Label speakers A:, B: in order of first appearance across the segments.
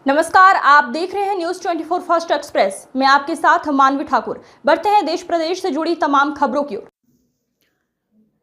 A: नमस्कार, आप देख रहे हैं न्यूज 24 फर्स्ट एक्सप्रेस। मैं आपके साथ मानवी ठाकुर। बढ़ते हैं देश प्रदेश से जुड़ी तमाम खबरों की ओर।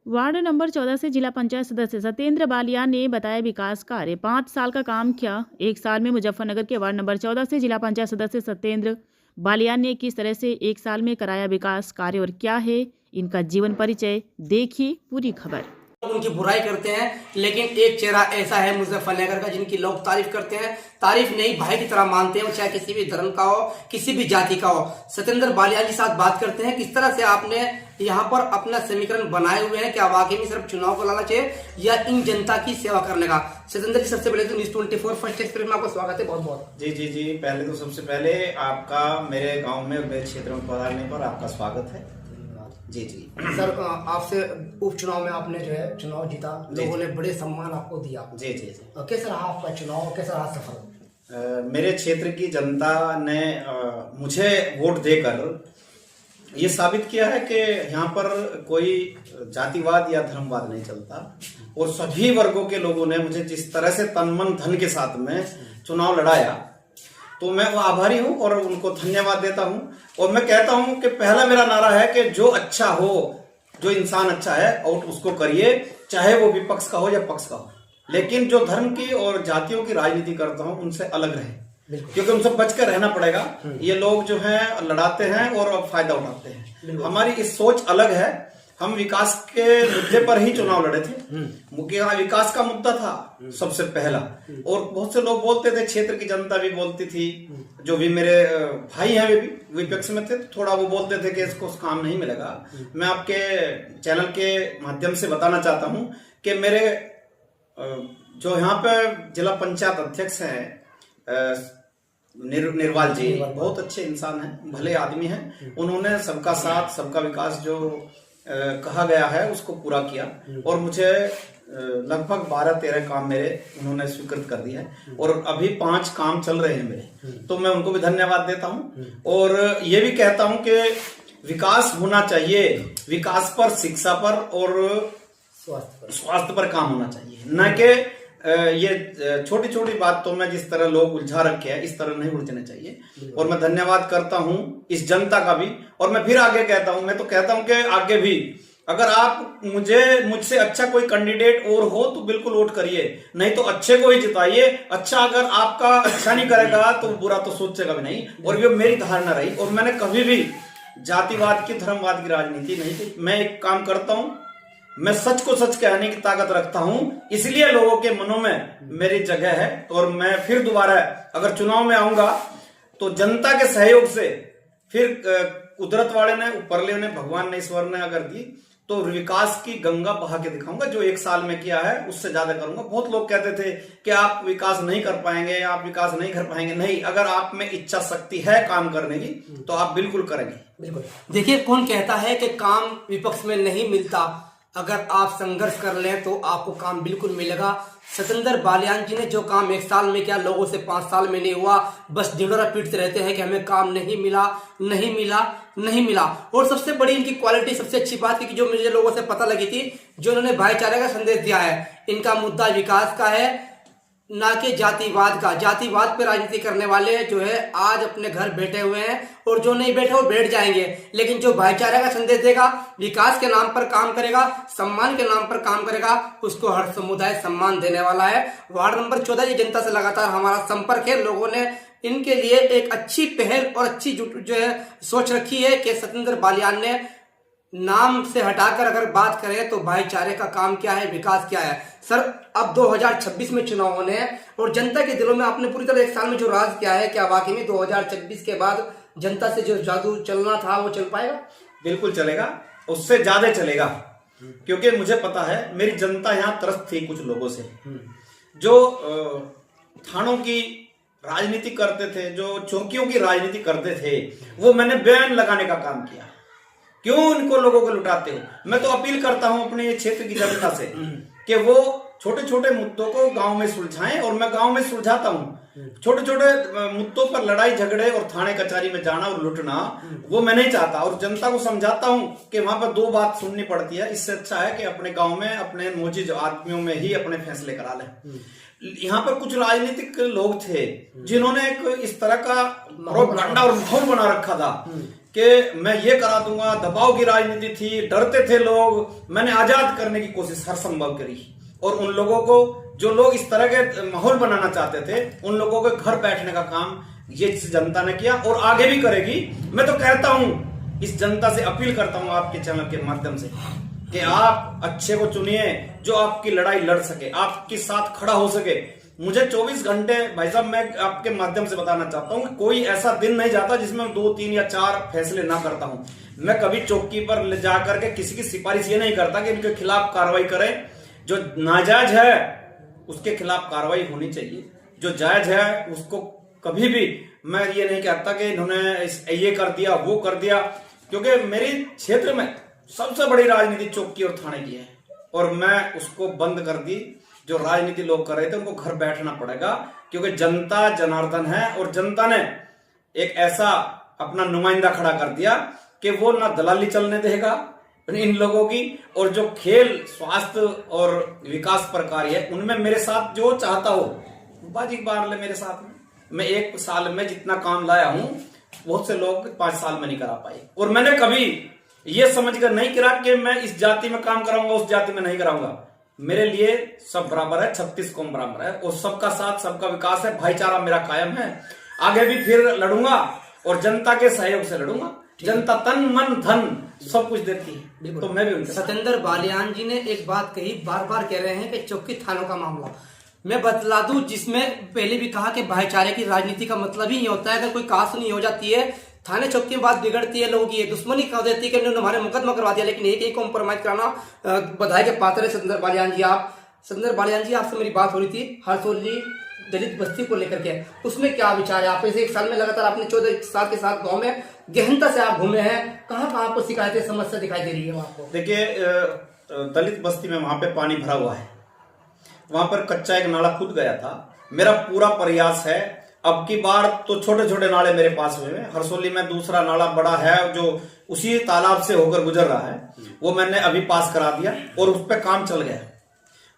B: वार्ड नंबर 14 से जिला पंचायत सदस्य सत्येंद्र बालियान ने बताया विकास कार्य 5 साल का काम किया। एक साल में मुजफ्फरनगर के वार्ड नंबर 14 से जिला पंचायत सदस्य सत्येंद्र बालियान ने किस तरह से एक साल में कराया विकास कार्य और क्या है इनका जीवन परिचय, देखिए पूरी खबर।
C: उनकी बुराई करते हैं, लेकिन एक चेहरा ऐसा है मुजफ्फरनगर का जिनकी लोग तारीफ करते हैं, तारीफ नहीं भाई की तरह मानते हैं, चाहे किसी भी धर्म का हो, किसी भी जाति का हो। सत्येंद्र बालियान के साथ बात करते हैं किस तरह से आपने यहाँ पर अपना समीकरण बनाए हुए हैं, क्या वाकई में सिर्फ चुनाव को लाना चाहिए या इन जनता की सेवा करने का। सत्येंद्र जी, सबसे पहले तो न्यूज 24 फर्स्ट एक्सप्रेस में आपका स्वागत है, बहुत बहुत।
D: जी। पहले तो सबसे पहले आपका मेरे गाँव में मेरे क्षेत्र में पधारने पर आपका स्वागत है। जी
C: सर, आपसे उपचुनाव में आपने जो है चुनाव जीता, लोगों ने बड़े सम्मान आपको दिया।
D: जी।
C: कैसा रहा आपका चुनाव, कैसा रहा सफर?
D: मेरे क्षेत्र की जनता ने मुझे वोट देकर ये साबित किया है कि यहाँ पर कोई जातिवाद या धर्मवाद नहीं चलता और सभी वर्गों के लोगों ने मुझे जिस तरह से तन मन धन के साथ में चुनाव लड़ाया, तो मैं वो आभारी हूं और उनको धन्यवाद देता हूं। और मैं कहता हूं कि पहला मेरा नारा है कि जो अच्छा हो, जो इंसान अच्छा है और उसको करिए, चाहे वो विपक्ष का हो या पक्ष का हो, लेकिन जो धर्म की और जातियों की राजनीति करता हूं उनसे अलग रहे, क्योंकि उनसे बचकर रहना पड़ेगा। ये लोग जो हैं लड़ाते हैं और फायदा उठाते हैं। हमारी इस सोच अलग है। हम विकास के मुद्दे पर ही चुनाव लड़े थे, मुख्य विकास का मुद्दा था सबसे पहला। और बहुत से लोग बोलते थे, क्षेत्र की जनता भी बोलती थी, जो भी मेरे भाई हैं वे भी विपक्ष में थे, थोड़ा वो बोलते थे कि इसको काम नहीं मिलेगा। मैं आपके चैनल के माध्यम से बताना चाहता हूं कि मेरे जो यहाँ पे जिला पंचायत अध्यक्ष हैं निर्वाल जी, बहुत अच्छे इंसान हैं, भले आदमी हैं। उन्होंने सबका साथ सबका विकास जो कहा गया है उसको पूरा किया और मुझे लगभग 12-13 काम मेरे उन्होंने स्वीकृत कर दिया है और अभी 5 काम चल रहे हैं मेरे, तो मैं उनको भी धन्यवाद देता हूं। और ये भी कहता हूं कि विकास होना चाहिए, विकास पर, शिक्षा पर और स्वास्थ्य पर काम होना चाहिए, न कि ये छोटी छोटी बातों में जिस तरह लोग उलझा रखे हैं इस तरह नहीं उलझने चाहिए। और मैं धन्यवाद करता हूं इस जनता का भी। और मैं फिर आगे कहता हूं, मैं तो कहता हूं कि आगे भी अगर आप मुझसे अच्छा कोई कैंडिडेट और हो तो बिल्कुल वोट करिए, नहीं तो अच्छे को ही जिताइए। अच्छा अगर आपका अच्छा नहीं करेगा तो बुरा तो सोचेगा भी नहीं। और ये मेरी धारणा रही और मैंने कभी भी जातिवाद की, धर्मवाद की राजनीति नहीं की। मैं एक काम करता हूं, मैं सच को सच कहने की ताकत रखता हूं, इसलिए लोगों के मनों में मेरी जगह है। और मैं फिर दोबारा अगर चुनाव में आऊंगा तो जनता के सहयोग से फिर कुदरत वाले ने, ऊपरले ने, भगवान ने, ईश्वर ने अगर दी तो विकास की गंगा बहा के दिखाऊंगा। जो एक साल में किया है उससे ज्यादा करूंगा। बहुत लोग कहते थे कि आप विकास नहीं कर पाएंगे, आप विकास नहीं कर पाएंगे। नहीं, अगर आप में इच्छा शक्ति है काम करने की तो आप बिल्कुल करेंगे।
C: बिल्कुल। देखिए, कौन कहता है कि काम विपक्ष में नहीं मिलता, अगर आप संघर्ष कर लें तो आपको काम बिल्कुल मिलेगा। सत्येंद्र बालियान जी ने जो काम 1 साल में किया, लोगों से 5 साल में नहीं हुआ। बस ढिंढोरा पीटते रहते हैं कि हमें काम नहीं मिला, नहीं मिला, नहीं मिला। और सबसे बड़ी इनकी क्वालिटी, सबसे अच्छी बात की जो मुझे लोगों से पता लगी थी, जो उन्होंने भाईचारे का संदेश दिया है। इनका मुद्दा विकास का है, ना कि जातिवाद का। जातिवाद पे राजनीति करने वाले जो है आज अपने घर बैठे हुए हैं और जो नहीं बैठे वो बैठ जाएंगे। लेकिन जो भाईचारे का संदेश देगा, विकास के नाम पर काम करेगा, सम्मान के नाम पर काम करेगा, उसको हर समुदाय सम्मान देने वाला है। वार्ड नंबर 14 की जनता से लगातार हमारा संपर्क है। लोगों ने इनके लिए एक अच्छी पहल और अच्छी जो है सोच रखी है कि सत्येंद्र बालियान ने नाम से हटाकर अगर बात करें तो भाईचारे का काम क्या है, विकास क्या है। सर, अब 2026 में चुनाव होने हैं और जनता के दिलों में आपने पूरी तरह 1 साल में जो राज किया है, क्या वाकई में 2026 के बाद जनता से जो जादू चलना था वो चल पाएगा?
D: बिल्कुल चलेगा, उससे ज्यादा चलेगा। क्योंकि मुझे पता है मेरी जनता यहाँ त्रस्त थी कुछ लोगों से, जो थानों की राजनीति करते थे, जो चौकियों की राजनीति करते थे। वो मैंने बैन लगाने का काम किया। क्यों उनको लोगों को लुटाते हो? मैं तो अपील करता हूं अपने क्षेत्र की जनता से कि वो छोटे छोटे मुद्दों को गांव में सुलझाएं और मैं गांव में सुलझाता हूं। छोटे छोटे मुद्दों पर लड़ाई झगड़े और थाने कचहरी में जाना और लुटना वो मैं नहीं चाहता। और जनता को समझाता हूं कि वहां पर 2 बात सुननी पड़ती है। इससे अच्छा है कि अपने गांव में अपने मोजिज आदमियों में ही अपने फैसले करा लें। यहाँ पर कुछ राजनीतिक लोग थे जिन्होंने एक इस तरह का प्रोपेगेंडा और माहौल बना रखा था कि मैं ये करा दूंगा, दबाव की राजनीति थी, डरते थे लोग। मैंने आजाद करने की कोशिश हर संभव करी और उन लोगों को, जो लोग इस तरह के माहौल बनाना चाहते थे, उन लोगों के घर बैठने का काम ये जनता ने किया और आगे भी करेगी। मैं तो कहता हूं, इस जनता से अपील करता हूं आपके चैनल के माध्यम से कि आप अच्छे को चुनिए जो आपकी लड़ाई लड़ सके, आपके साथ खड़ा हो सके। मुझे 24 घंटे भाई साहब, मैं आपके माध्यम से बताना चाहता हूं कि कोई ऐसा दिन नहीं जाता जिसमें 2, 3 या 4 फैसले ना करता हूं। मैं कभी चौकी पर ले जाकर के किसी की सिफारिश ये नहीं करता कि इनके खिलाफ कार्रवाई करें। जो नाजायज है उसके खिलाफ कार्रवाई होनी चाहिए, जो जायज है उसको कभी भी मैं ये नहीं कहता कि इन्होंने ये कर दिया वो कर दिया, क्योंकि मेरे क्षेत्र में सबसे बड़ी राजनीति चौकी और थाने की है और मैं उसको बंद कर दी। जो राजनीति लोग कर रहे थे उनको घर बैठना पड़ेगा, क्योंकि जनता जनार्दन है और जनता ने एक ऐसा अपना नुमाइंदा खड़ा कर दिया कि वो ना दलाली चलने देगा इन लोगों की। और जो खेल, स्वास्थ्य और विकास पर कार्य है उनमें मेरे साथ जो चाहता हो बाजी मार ले मेरे साथ में। मैं 1 साल में जितना काम लाया हूं बहुत से लोग 5 साल में नहीं करा पाए। और मैंने कभी ये समझकर नहीं करा कि मैं इस जाति में काम कराऊंगा, उस जाति में नहीं कराऊंगा। मेरे लिए सब बराबर है, 36 कौम बराबर है और सबका साथ सबका विकास है, भाईचारा मेरा कायम है। आगे भी फिर लड़ूंगा और जनता के सहयोग से लड़ूंगा। जनता तन मन धन सब कुछ देती है, तो मैं भी उनके साथ।
C: सतेंद्र बालियान जी ने एक बात कही, बार बार कह रहे हैं कि चौकी थानों का मामला मैं बतला दूं, जिसमें पहले भी कहा कि भाईचारे की राजनीति का मतलब ही ये होता है अगर कोई कास्ट नहीं हो जाती है, थाने चौकी में बात बिगड़ती है, लोगों की दुश्मनी कर देती है कि उन्होंने हमारे मुकदमा करवा दिया, लेकिन एक कॉम्प्रोमाइज कराना बधाई के पात्र है। सतेंद्र बालियान जी, आपसे मेरी बात हो रही थी हरसोली दलित बस्ती को लेकर के, उसमें क्या विचार है? आप इसे 1 साल में लगातार आपने 14 साल के साथ गांव में गहनता से आप घूमे हैं, कहाँ आपको शिकायतें समस्या दिखाई दे रही है आपको?
D: देखिए, दलित बस्ती में वहां पे पानी भरा हुआ है, वहां पर कच्चा एक नाला खुद गया था। मेरा पूरा प्रयास है, अब की बार तो छोटे छोटे नाले मेरे पास हुए हैं। हरसोली में दूसरा नाला बड़ा है जो उसी तालाब से होकर गुजर रहा है, वो मैंने अभी पास करा दिया और उस पर काम चल गया।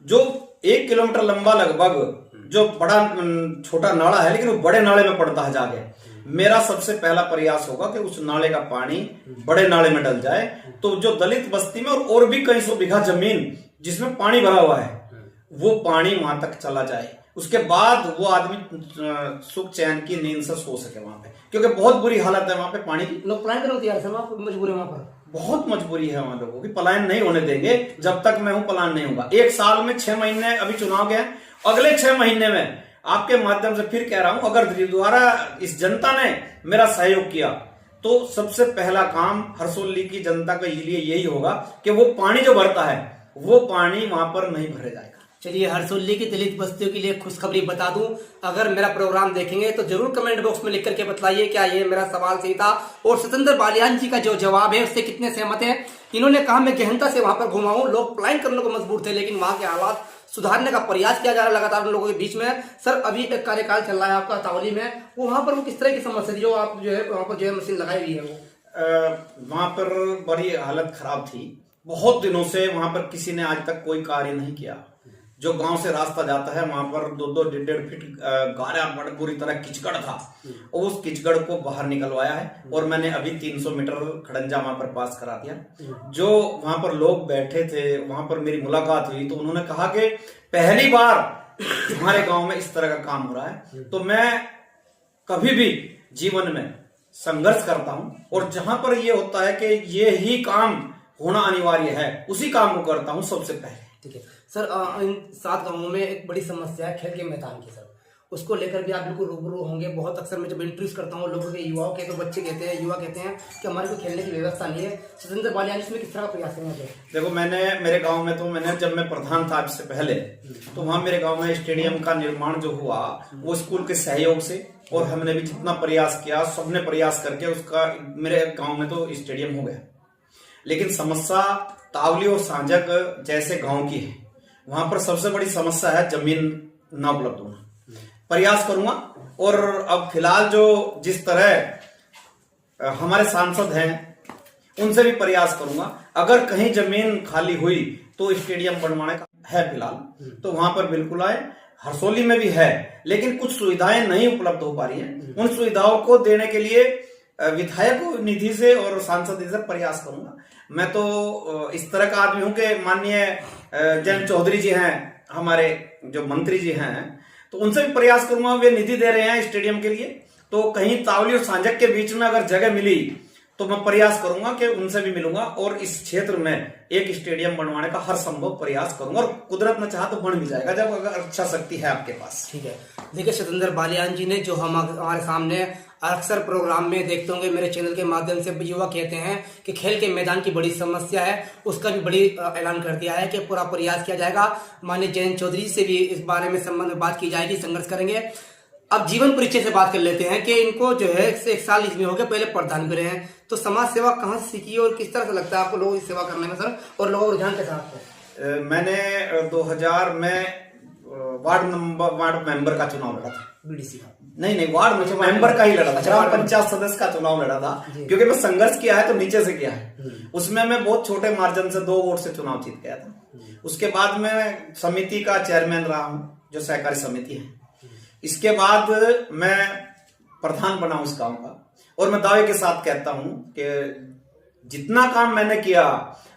D: जो 1 किलोमीटर लंबा लगभग जो बड़ा छोटा नाला है, लेकिन वो बड़े नाले में पड़ता है जाके। मेरा सबसे पहला प्रयास होगा कि उस नाले का पानी बड़े नाले में डल जाए, तो जो दलित बस्ती में और भी कई 100 बीघा जमीन जिसमें पानी भरा हुआ है वो पानी वहां तक चला जाए। उसके बाद वो आदमी सुख चैन की नींद से सो सके वहां पे, क्योंकि बहुत बुरी हालत है वहां पे पानी की।
C: लोग पलायन करने तैयार है, मजबूरी वहां पर
D: बहुत मजबूरी है वहां लोगों की। पलायन नहीं होने देंगे जब तक मैं हूं, पलायन नहीं होगा। 1 साल में 6 महीने अभी चुनाव गया, अगले 6 महीने में आपके माध्यम से फिर कह रहा हूं, अगर दोबारा इस जनता ने मेरा सहयोग किया तो सबसे पहला काम हरसोली की जनता के लिए यही होगा कि वो पानी जो भरता है वो पानी वहां पर नहीं भरे जाएगा।
C: चलिए, हरसोली की दलित बस्तियों के लिए खुशखबरी बता दूं, अगर मेरा प्रोग्राम देखेंगे तो जरूर कमेंट बॉक्स में लिख करके बताइए क्या ये मेरा सवाल सही था और सतेंद्र बालियान जी का जो जवाब है उससे कितने सहमत हैं। इन्होंने कहा मैं गहनता से वहां पर घुमा हूं, लोग पलायन करने को मजबूर थे, लेकिन वहां के हालात सुधारने का प्रयास किया जा रहा है लगातार उन लोगों के बीच में। सर, अभी एक कार्यकाल चल रहा है आपका तावली में, वो वहां पर वो किस तरह की समस्या थी जो आप जो है वहां पर जो है मशीन लगाई हुई है? वो
D: वहां पर बड़ी हालत खराब थी, बहुत दिनों से वहां पर किसी ने आज तक कोई कार्य नहीं किया। जो गांव से रास्ता जाता है वहां पर 2-2 1.5 फीट गारा बड़ बुरी तरह कीचड़ था, और उस कीचड़ को बाहर निकलवाया है और मैंने अभी 300 मीटर खड़ंजा वहां पर पास करा दिया। जो वहां पर लोग बैठे थे, वहां पर मेरी मुलाकात हुई तो उन्होंने कहा कि पहली बार हमारे गांव में इस तरह का काम हो रहा है। तो मैं कभी भी जीवन में संघर्ष करता हूं और जहां पर ये होता है कि ये ही काम होना अनिवार्य है उसी काम को करता हूं सबसे पहले।
C: ठीक है सर, इन 7 गांवों में एक बड़ी समस्या है खेल के मैदान की। सर, उसको लेकर भी आप बिल्कुल रूबरू होंगे। बहुत अक्सर मैं जब इंटरव्यूज करता हूँ लोगों के, युवाओं के, तो बच्चे कहते हैं, युवा कहते हैं कि हमारे को खेलने की व्यवस्था नहीं है। सतेंद्र बालियान इसमें किस तरह का प्रयास करेंगे?
D: देखो, मेरे गांव में तो जब मैं प्रधान था इससे पहले, तो वहां मेरे गांव में स्टेडियम का निर्माण जो हुआ वो स्कूल के सहयोग से, और हमने भी जितना प्रयास किया सबने प्रयास करके उसका मेरे गाँव में तो स्टेडियम हो गया। लेकिन समस्या तावली और सांजक जैसे गांव की है, वहां पर सबसे बड़ी समस्या है जमीन ना उपलब्ध होना। प्रयास करूंगा, और अब फिलहाल जो जिस तरह हमारे सांसद हैं उनसे भी प्रयास करूंगा। अगर कहीं जमीन खाली हुई तो स्टेडियम बनवाने का है फिलहाल, तो वहां पर बिल्कुल आए। हरसोली में भी है, लेकिन कुछ सुविधाएं नहीं उपलब्ध हो पा रही हैं। उन सुविधाओं को देने के लिए विधायक निधि से और सांसद निधि से प्रयास करूंगा। मैं तो इस तरह का आदमी हूं कि माननीय जयंत चौधरी जी हैं, हमारे जो मंत्री जी हैं, तो उनसे भी प्रयास करूंगा। वे निधि दे रहे हैं स्टेडियम के लिए, तो कहीं तावली और सांझक के बीच में अगर जगह मिली तो मैं प्रयास करूंगा कि उनसे भी मिलूंगा और इस क्षेत्र में एक स्टेडियम बनवाने का हर संभव प्रयास करूंगा। और कुदरत ने चाहा तो बन भी जाएगा, जब अगर अच्छा शक्ति है आपके पास।
C: ठीक है। देखिए सतेंद्र बालियान जी ने जो हमारे सामने अक्सर प्रोग्राम में देखते होंगे, मेरे चैनल के माध्यम से युवा कहते हैं कि खेल के मैदान की बड़ी समस्या है, उसका भी बड़ी ऐलान कर दिया है कि पूरा प्रयास किया जाएगा। माननीय जयंत चौधरी से भी इस बारे में संबंध में बात की जाएगी, संघर्ष करेंगे। अब जीवन परिचय से बात कर लेते हैं कि इनको जो है 1 साल इसमें हो गया, पहले प्रधान भी रहे हैं, तो समाज सेवा कहाँ से सीखी और किस तरह से लगता है आपको लोगों की सेवा करने में सर, और लोगों को रुझान के साथ?
D: मैंने 2000 में वार्ड मेंबर का चुनाव लड़ा था।
C: बीडीसी का
D: नहीं, वार्ड में मेंबर का ही लड़ा था, ग्राम पंचायत सदस्य का चुनाव लड़ा था, क्योंकि मैं संघर्ष किया है तो नीचे से किया है। उसमें मैं बहुत छोटे मार्जिन से 2 वोट से चुनाव जीत गया था। उसके बाद मैं समिति का चेयरमैन रहा हूं, जो सहकारी समिति है। इसके बाद मैं प्रधान बना उस गांव का, और मैं दावे के साथ कहता हूं कि जितना काम मैंने किया,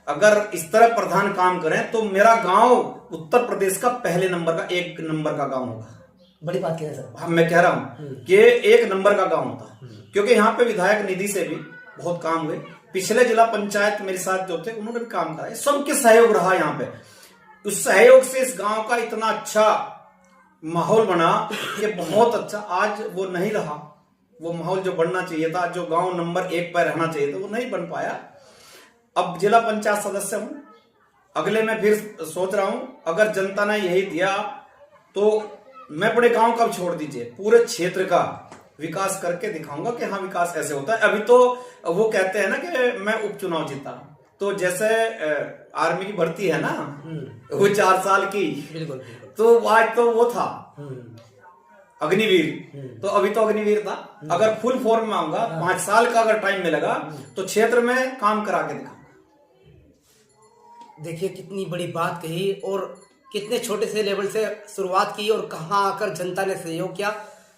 D: अगर इस तरह प्रधान काम करें तो मेरा गांव उत्तर प्रदेश का पहले नंबर का 1 नंबर का गांव होगा।
C: बड़ी बात कह रहे सर।
D: हाँ, मैं कह रहा हूं कि 1 नंबर का गांव होता, क्योंकि यहाँ पे विधायक निधि से भी बहुत काम हुए। पिछले जिला पंचायत मेरे साथ जो थे उन्होंने भी काम करा, सबके सहयोग रहा यहाँ पे। उस सहयोग से इस गांव का इतना अच्छा माहौल बना कि बहुत अच्छा। आज वो नहीं रहा, वो माहौल जो बनना चाहिए था, जो गांव नंबर 1 पर रहना चाहिए था, वो नहीं बन पाया। अब जिला पंचायत सदस्य हूं, अगले में फिर सोच रहा हूं, अगर जनता ने यही दिया तो मैं अपने गांव का छोड़ दीजिए, पूरे क्षेत्र का विकास करके दिखाऊंगा कि हाँ विकास ऐसे होता है। अभी तो वो कहते हैं ना कि मैं उपचुनाव जीता, तो जैसे आर्मी की भर्ती है ना, वो 4 साल की, बिल्कुल। तो आज तो वो था अग्निवीर, तो अभी तो अग्निवीर था। अगर फुल फॉर्म में आऊंगा, 5 साल का अगर टाइम मिलेगा तो क्षेत्र में काम करा के दिखाऊंगा।
C: देखिए कितनी बड़ी बात कही, और कितने छोटे से लेवल से शुरुआत की और कहाँ आकर जनता ने सहयोग किया।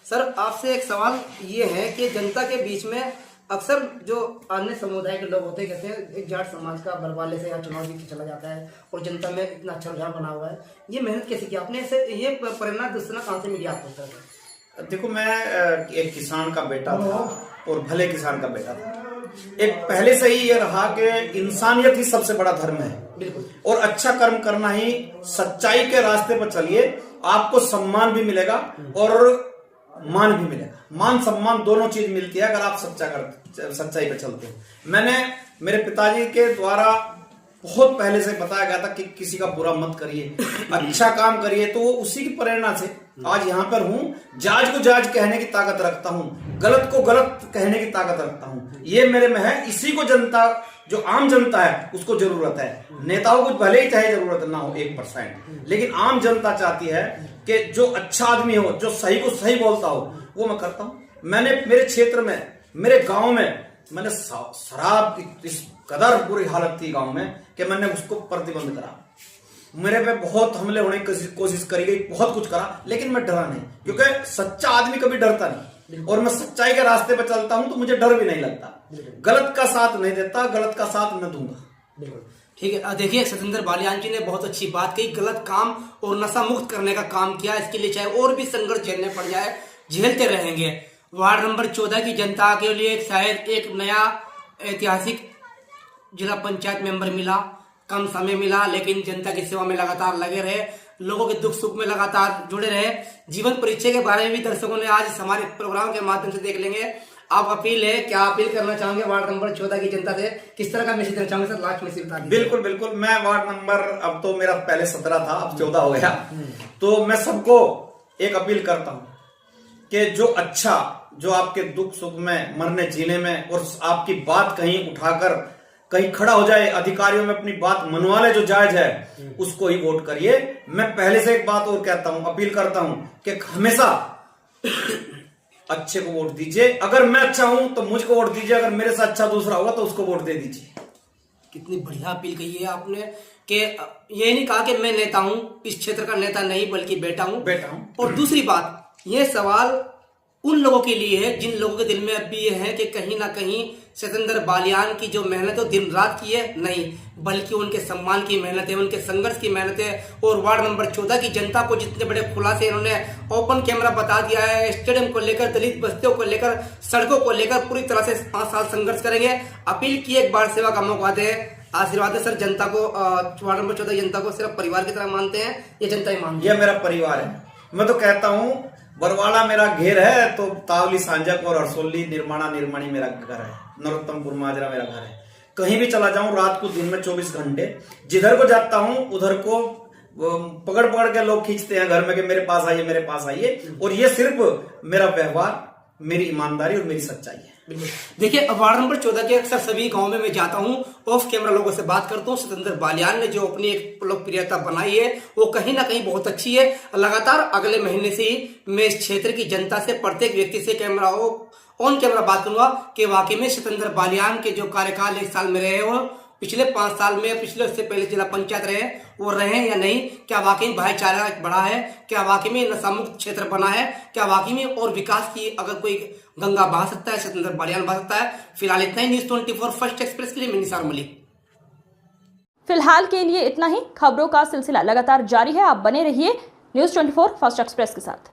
C: सर आपसे एक सवाल ये है कि जनता के बीच में अक्सर जो अन्य समुदाय के लोग होते हैं, कहते हैं एक जाट समाज का बलवाले से यहाँ चुनाव जीत के चला जाता है और जनता में इतना अच्छा रुझान बना हुआ है, ये मेहनत कैसे की आपने? ये प्रेरणा दूसरा कहाँ से मिली आपको सर?
D: देखो, मैं एक किसान का बेटा था और भले किसान का बेटा था। एक पहले से ही ये रहा कि इंसानियत ही सबसे बड़ा धर्म है,
C: बिल्कुल,
D: और अच्छा कर्म करना ही, सच्चाई के रास्ते पर चलिए, आपको सम्मान भी मिलेगा और मान भी मिलेगा। मान सम्मान दोनों चीज मिलती है अगर आप सच्चाई पे चलते हो। मैंने मेरे पिताजी के द्वारा बहुत पहले से बताया गया था कि किसी का बुरा मत करिए, अच्छा काम करिए, तो वो उसी की प्रेरणा से आज यहाँ पर हूँ। जाज को जाज कहने की ताकत रखता हूँ, गलत को गलत कहने की ताकत रखता हूँ, ये मेरे में है। इसी को जनता, जो आम जनता है, उसको जरूरत है। नेताओं को भले ही चाहे जरूरत ना हो 1%, लेकिन आम जनता चाहती है कि जो अच्छा आदमी हो, जो सही को सही बोलता हो, वो मैं करता हूँ। मैंने मेरे क्षेत्र में, मेरे गांव में, मैंने शराब इस कदर बुरी हालत थी गांव में कि मैंने उसको प्रतिबंध करा। मेरे पे बहुत हमले होने की कोशिश करी गई, बहुत कुछ करा, लेकिन मैं डरा नहीं, क्योंकि सच्चा आदमी कभी डरता नहीं, और मैं सच्चाई के रास्ते पे चलता हूं तो मुझे डर भी नहीं लगता। गलत का साथ नहीं देता, गलत का साथ मैं दूंगा।
C: बिल्कुल ठीक है। देखिए सतेंद्र बालियान जी ने बहुत अच्छी बात कही, गलत काम और नशा मुक्त करने का काम किया। इसके लिए चाहे और भी संघर्ष झेलने पड़ जाए, झेलते रहेंगे। वार्ड नंबर 14 की जनता के लिए शायद एक नया ऐतिहासिक जिला पंचायत मेंबर मिला, कम समय मिला, लेकिन जनता की सेवा में लगातार लगे रहे, लोगों के दुख सुख में लगातार जुड़े रहे। जीवन परिचय के बारे में भी दर्शकों ने आज हमारे प्रोग्राम के माध्यम से देख लेंगे। आप अपील है, क्या अपील करना चाहोगे वार्ड नंबर 14 की जनता से? किस तरह का मैसेज देना चाहोगे सर, लास्ट में से बता दीजिए।
D: बिल्कुल बिल्कुल, मैं वार्ड नंबर, अब तो मेरा पहले 17 था, अब 14 हो गया, तो मैं सबको एक अपील करता हूं कि जो अच्छा, जो आपके दुख सुख में, मरने जीने में, और आपकी बात कहीं उठाकर कहीं खड़ा हो जाए, अधिकारियों में अपनी बात मनवा ले, जो जायज है, उसको ही वोट करिए। मैं पहले से एक बात और कहता हूं, अपील करता हूं कि हमेशा अच्छे को वोट दीजिए। अगर मैं अच्छा हूं तो मुझको वोट दीजिए, अगर मेरे से अच्छा दूसरा होगा तो उसको वोट दे दीजिए।
C: कितनी बढ़िया अपील कही है आपने कि ये नहीं कहा कि मैं नेता हूं, इस क्षेत्र का नेता नहीं बल्कि बेटा हूं। और दूसरी बात, ये सवाल उन लोगों के लिए है जिन लोगों के दिल में अब भी ये है कि कहीं ना कहीं सतेंद्र बालियान की जो मेहनत है वो दिन रात की है, नहीं बल्कि उनके सम्मान की मेहनत है, उनके संघर्ष की मेहनत है। और वार्ड नंबर 14 की जनता को जितने बड़े खुलासे इन्होंने ओपन कैमरा बता दिया है, स्टेडियम को लेकर, दलित बस्तियों को लेकर, सड़कों को लेकर पूरी तरह से 5 साल संघर्ष करेंगे। अपील की, एक बार सेवा का मौका दे, आशीर्वाद है सर जनता को। वार्ड नंबर 14 जनता को सिर्फ परिवार की तरह मानते हैं, ये जनता ही मानती है।
D: यह मेरा परिवार है। मैं तो कहता हूँ बरवाड़ा मेरा घेर है तो तावली सांजक और हरसोली निर्माणा निर्माणी मेरा घर है, नरोत्तमपुर माजरा मेरा घर है। कहीं भी चला जाऊं रात को दिन में 24 घंटे, जिधर को जाता हूं उधर को पकड़ पकड़ के लोग खींचते हैं घर में कि मेरे पास आइए, मेरे पास आइए। और ये सिर्फ मेरा व्यवहार, मेरी ईमानदारी और मेरी सच्चाई है।
C: देखिए, वार्ड नंबर 14 के अक्सर सभी गांव में मैं जाता हूं, ऑफ कैमरा लोगों से बात करता हूं। सतेंद्र बालियान ने जो अपनी एक लोकप्रियता बनाई है वो कहीं ना कहीं बहुत अच्छी है। लगातार अगले महीने से ही मैं इस क्षेत्र की जनता से, प्रत्येक व्यक्ति से कैमरा ऑन कैमरा बात करूंगा कि वाकई में सतेंद्र बालियान के जो कार्यकाल 1 साल में रहे हो, पिछले 5 साल में, पिछले उससे पहले जिला पंचायत रहे वो रहे या नहीं, क्या वाकई भाईचारा बढ़ा है, क्या वाकई में नशा मुक्त क्षेत्र बना है, क्या वाकई में और विकास की अगर कोई गंगा बहा सकता है, सतेंद्र बालियान बहा सकता है। फिलहाल इतना ही। न्यूज़ 24 फर्स्ट एक्सप्रेस के लिए मैं निसार मलिक।
A: फिलहाल के लिए इतना ही। खबरों का सिलसिला लगातार जारी है, आप बने रहिए न्यूज़ 24 फर्स्ट एक्सप्रेस के साथ।